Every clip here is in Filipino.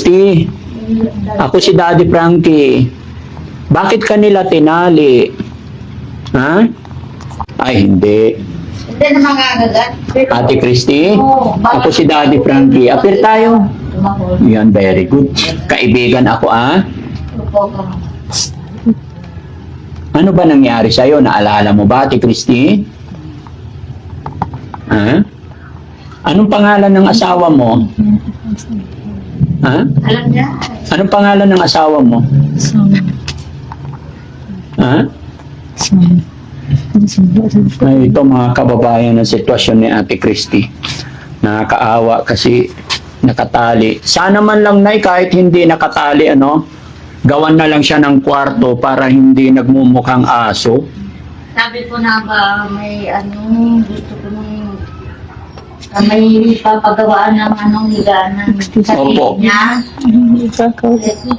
Christy. Ako si Daddy Frankie. Bakit kanila tinali? Ha? Ay, hindi. Hindi naman kagagat. Ate Christy, Oo, ako si Daddy Frankie. Apir tayo. Yan, very good. Kaibigan ako, ah. Ano ba nangyari sa'yo? Naalala mo ba, Ate Christy? Ha? Anong pangalan ng asawa mo? Ha? Alam niya. Anong pangalan ng asawa mo? Ha? Ay, ito mga kababayan ng sitwasyon ni Ate Christy. Nakakaawa kasi nakatali. Sana man lang na kahit hindi nakatali, ano, gawan na lang siya ng kwarto para hindi nagmumukhang aso. Sabi ko na ba, may gusto ko nung may papagawaan ng higanan sa Opo. niya.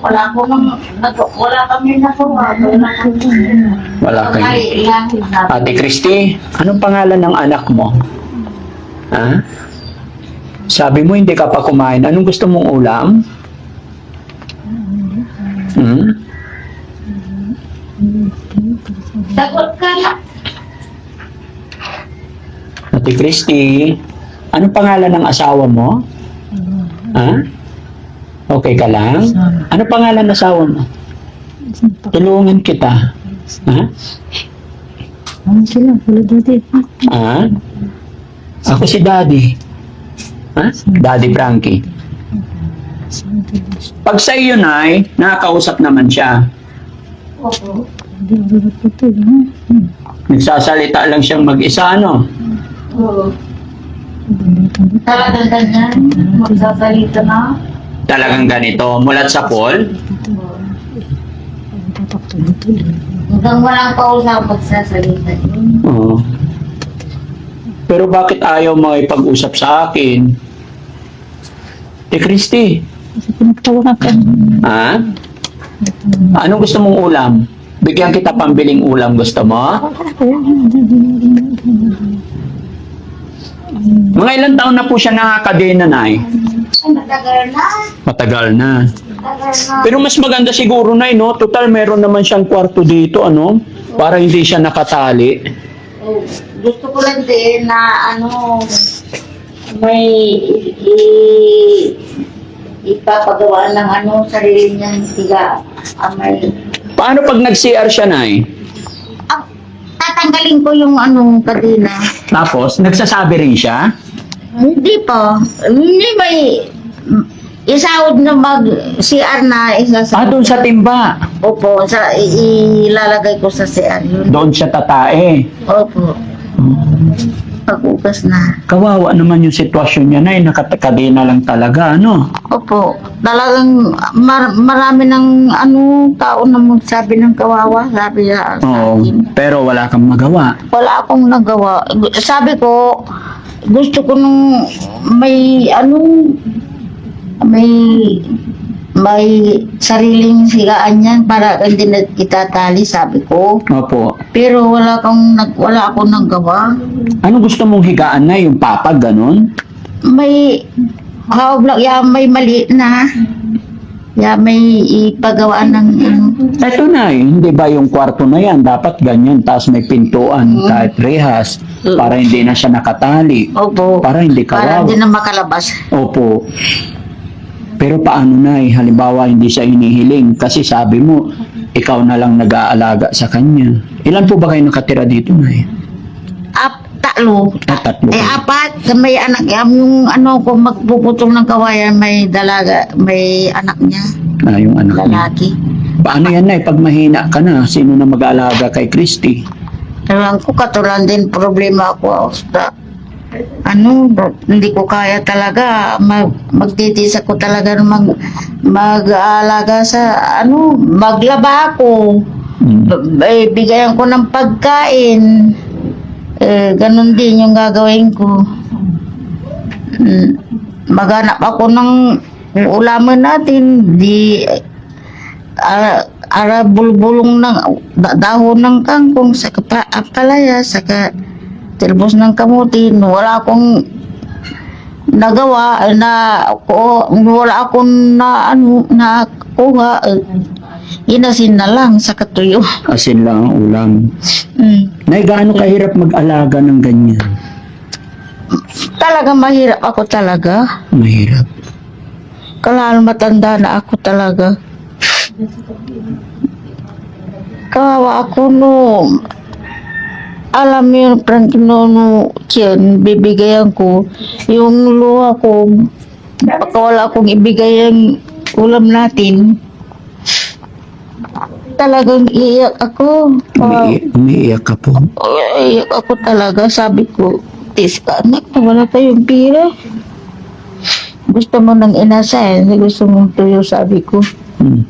Wala kami nagawa. Wala kayo. Ate Christy, anong pangalan ng anak mo? Ha? Sabi mo hindi ka pa kumain. Anong gusto mong ulam? Hmm? Sagot ka na. Ate Christy, anong pangalan ng asawa mo? Ha? Okay ka lang? Ano pangalan ng asawa mo? Tulungan kita. Ha? Ha? Ako si Daddy. Ha? Daddy Frankie. Pag sa iyo, Nay, nakakausap naman siya. Opo. Nagsasalita lang siyang mag-isa, ano? Oo. Talagang ganyan. Magsasalita na. Talagang ganito, mulat sa pool? Hanggang walang kausap magsasalita yun. Oo. Pero bakit ayaw mo ipag-usap sa akin? Christy, ha? Anong gusto mong ulam? Bigyan kita pambiling ulam, gusto mo? Mga ilang taon na po siya nakakadena, Nay? Ay, matagal na. Matagal na. Matagal na. Pero mas maganda siguro, Nay, no? Total, meron naman siyang kwarto dito, ano? Para hindi siya nakatali. Oh, gusto ko lang din na may ipapagawa ng sarili niyang tiga. May Paano pag nag-CR siya, Nay? tatanggalin ko yung kadena. Tapos, nagsasabi rin siya? Hindi pa. Hindi may isaod na mag-CR na isasaod. Doon sa timba. Opo, ilalagay ko sa CR yun. Doon siya tatae. Opo, pag-ugas na. Kawawa naman yung sitwasyon niya, Nay. Nakatakadena lang talaga, ano? Opo, talagang marami ng tao na magsabi ng kawawa, sabi sa Oo. akin. Pero wala kang magawa. Wala akong nagawa. Sabi ko, gusto ko nung may sariling sigaan yan para hindi na itatali, sabi ko. Opo. Pero wala akong nagawa. Ano gusto mong higaan na? Yung papag, ganun? May hawag lang, may mali na. May ipagawa ng Eto na hindi ba yung kwarto na yan? Dapat ganyan, tapos may pintuan, kahit rehas, para hindi na siya nakatali. Opo. Para hindi Para kawawa. hindi na makalabas. Opo. Pero paano, Nay? Halimbawa, hindi siya hinihiling kasi sabi mo, ikaw na lang nag-aalaga sa kanya. Ilan po ba kayo nakatira dito, Nay? Tatlo. Tatlo. Apat. May anak. Yung kung magpuputol ng kawayan, may dalaga, may anak niya. Yung anak niya. Lalaki. Paano yan, Nay? Pag mahina ka na, sino na mag-aalaga kay Christy? Ewan ko, katulan din problema ako. Hindi ko kaya talaga. Magtitis ako talaga mag-aalaga sa, maglaba ako. Bigayan ko ng pagkain. Ganon din yung gagawin ko. Maghanap ako ng ulaman natin. Bulbulong ng dahon ng kangkong, saka palaya, saka tilbos ng kamutin. Wala akong nagawa na ako, wala akong na ano na kuha. Inasin na lang sa katuyo. Asin lang ang ulam. Mm. Nay, gaano kahirap mag-alaga ng ganyan? Talaga mahirap ako talaga. Mahirap. Kalalo matanda na ako talaga. Kawawa ako no. Alam mo yun, Frank, no, Chen, bibigayan ko. Yung luha ko, baka wala akong ibigay ang ulam natin. Talagang iiyak ako. Umiiyak ka po. Iiyak ako talaga. Sabi ko, tis ka anak, wala tayong pira. Gusto mo ng inasal, gusto mong tuyo, sabi ko. Hmm.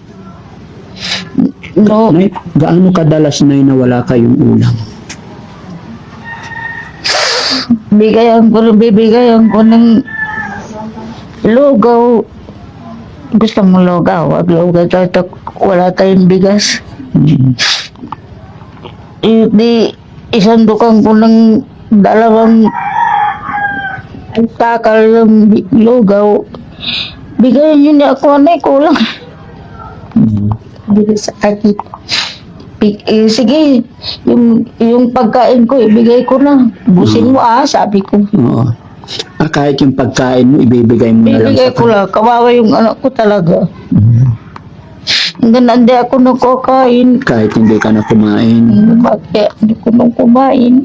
No, Nay, gaano kadalas na wala kayong ulam? bibigayan ko ng lugaw. Gusto mo lugaw? Wag lugaw tayo, wala tayong bigas. Hmm. Di, isandukan ko ng 2 takal ng lugaw. Bigayan yun niya ako, anay, kulang. Hmm. Bigay sa akin. Sige, yung pagkain ko, ibigay ko na. Busin mo sabi ko. Oo. Kahit yung pagkain mo, ibibigay mo na lang Bibigay sa ko lang. Kawawa yung anak ko talaga. Hmm. Hanggang hindi ako nakakain. Kahit hindi ka na kumain. Bakit hindi ko nang kumain?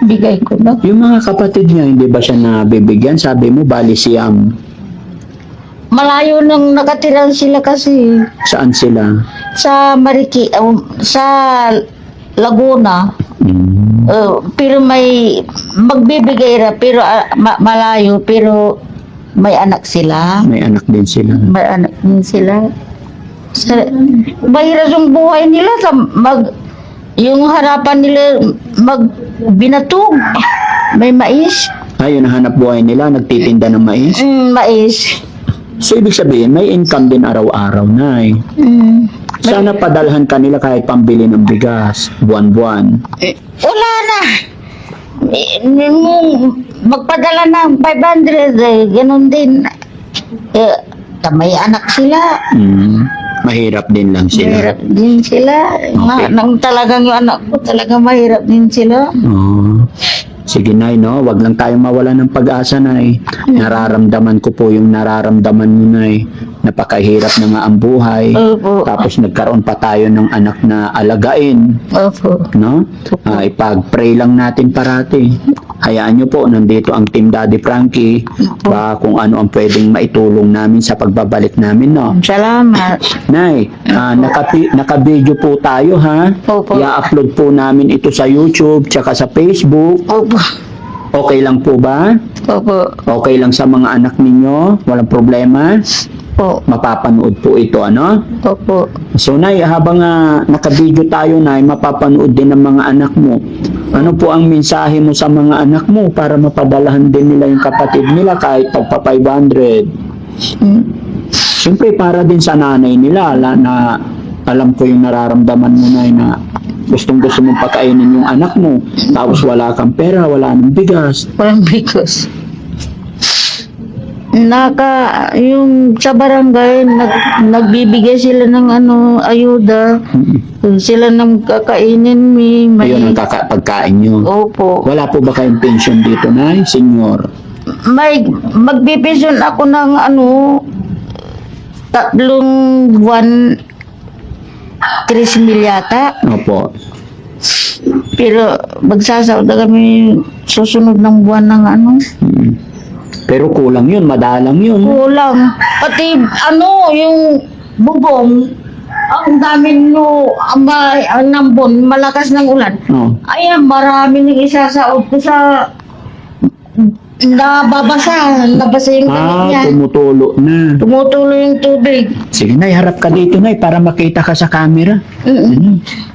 Bigay ko na. Yung mga kapatid niya, hindi ba siya nabibigyan? Sabi mo, bali siyam. Malayo nang nakatiran sila kasi Saan sila? sa sa Laguna. Hmm. Pero may magbibigay ra pero malayo pero may anak sila. May anak din sila. May anak din sila. Mahirap yung buhay nila sa yung harapan nila binatog. May mais. Ayun, hanap buhay nila, nagtitinda ng mais. Mais. So, ibig sabihin, may income din araw-araw na eh. Sana padalhan kanila kahit pambili ng bigas, buwan-buwan. Wala na. Magpadala ng 500, ganun din. May anak sila. Mahirap din lang sila. Mahirap din sila. Okay. Nang talagang yung anak ko, talagang mahirap din sila. Oo. Sige, Nay, no? Wag lang tayong mawala ng pag-asa, Nay. Nararamdaman ko po yung nararamdaman mo, Nay. Napakahirap na nga ang buhay. Opo. Tapos nagkaroon pa tayo ng anak na alagain. Opo. No? Ipag-pray lang natin parati. Hayaan nyo po, nandito ang Team Daddy Frankie. Ba kung ano ang pwedeng maitulong namin sa pagbabalik namin, no? Salamat. Nay, naka-video po tayo, ha? Opo. I-upload po namin ito sa YouTube, tsaka sa Facebook. Opo. Okay lang po ba? Opo. Okay lang sa mga anak ninyo? Walang problema? Opo. Mapapanood po ito, ano? Opo. So, Nay, habang naka-video tayo, Nay, mapapanood din ng mga anak mo. Ano po ang mensahe mo sa mga anak mo para mapadalahan din nila yung kapatid nila kahit pagpa 500? Siyempre, para din sa nanay nila, na alam ko yung nararamdaman mo, Nay, na gustong-gusto mong pakainin yung anak mo. Tapos wala kang pera, wala nang bigas. Walang bigas. Yung sa barangay, nagbibigay sila ng ayuda. Sila nang kakainin Ayun ang pagkain nyo. Opo. Wala po ba kayong pension dito, Nay, senyor? Magbibisyon ako ng 3 buwan, 3,000 yata. Opo. Pero magsasawd na kami susunod ng buwan ng Pero kulang yun, madalang yun. kulang. Pati yung bubong, ang dami ang nambon, malakas ng ulan. Oh. Ayan, marami nang isasaod ko sa nabasa yung damit niya. Tumutulo na. Tumutulo yung tubig. Sige, Nay, harap ka dito, Nay, para makita ka sa camera.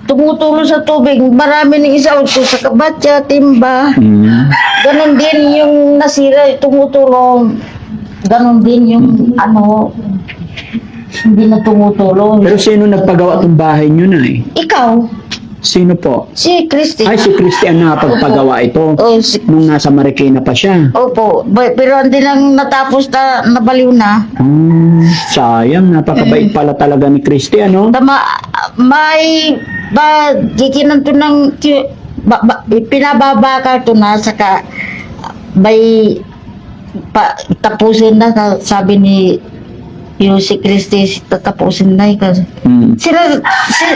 Tumutulo sa tubig. Marami nang isaod ko sa kabatya, timba. Ganon din yung nasira, tumutulong. Ganon din yung hindi na tumutulong. Pero sino nagpagawa tong bahay nyo, Nay? Ikaw, Sino po? Si Christy. Ay, si Christy ang nakapagpagawa ito. Oh, si Nung nasa Marikina pa siya. Opo, pero hindi lang natapos na nabaliw na. Sayang, napakabait pala talaga ni Christy, ano? Tama, may gikinan to ng pinababa ka to na saka may tapusin na sabi ni yung si Christy tatapusin na ikaw.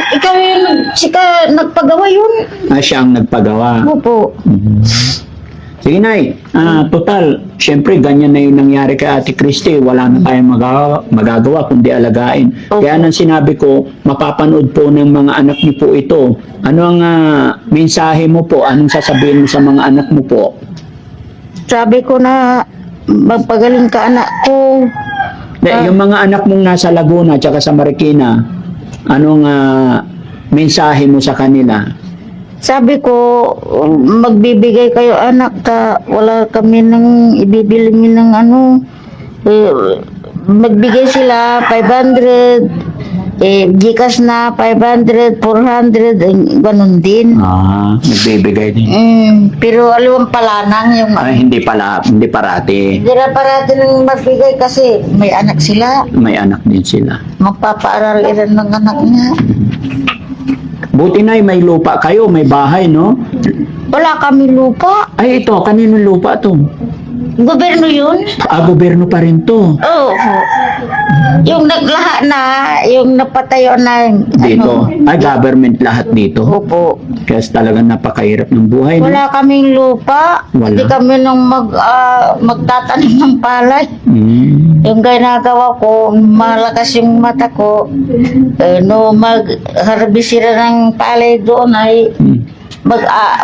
Ikaw yung nagpagawa yun. Ah, siya ang nagpagawa. Opo. Sige, Nay. Total, syempre, ganyan na yung nangyari kay Ate Christy. Wala na tayong magagawa kundi alagain. Okay. Kaya nang sinabi ko, mapapanood po ng mga anak niyo po ito. Ano ang mensahe mo po? Anong sasabihin mo sa mga anak mo po? Sabi ko na magpagaling ka anak ko. Yung mga anak mong nasa Laguna at sa Marikina, anong mensahe mo sa kanila? Sabi ko, magbibigay kayo anak ka, wala kami nang ibibili ng ano. Magbigay sila 500, Gcash na 500, 400, ganun din. Nagbibigay din. Pero alam palanang yung Hindi parati. hindi na parati nang magbigay kasi may anak sila. May anak din sila. Magpapaaral rin ng anak niya. Buti na may lupa kayo, may bahay, no? Wala kami lupa. Ay, ito, kaninong lupa to? Gobyerno yun. Gobyerno pa rin to. Oo. Yung naglaha na, yung napatayo na. Dito. Ay, government lahat dito. Opo. Kaya talagang napakahirap ng buhay, no? Wala kaming lupa. Wala. Hindi kami nung magtatanim ng palay. Yung ginagawa ko, malakas yung mata ko. No, magharbisira ng palay doon ay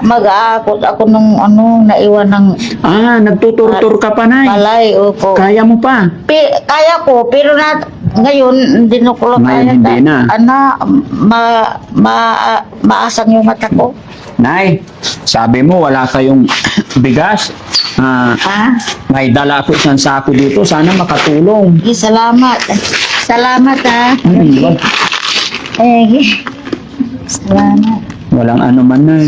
mag-aakot ako nung naiwan ng Nagtutur-tur ka pa, Nay. palay. Opo. Kaya mo pa. Kaya ko, pero ngayon, hindi na ko lang Ngayon, kaya. hindi na. Maasang yung mata ko. Nay, sabi mo wala kayong bigas. May dala ako isang sako dito. Sana makatulong. Salamat. Salamat, ha. Wag. Salamat. Walang ano man, Nay.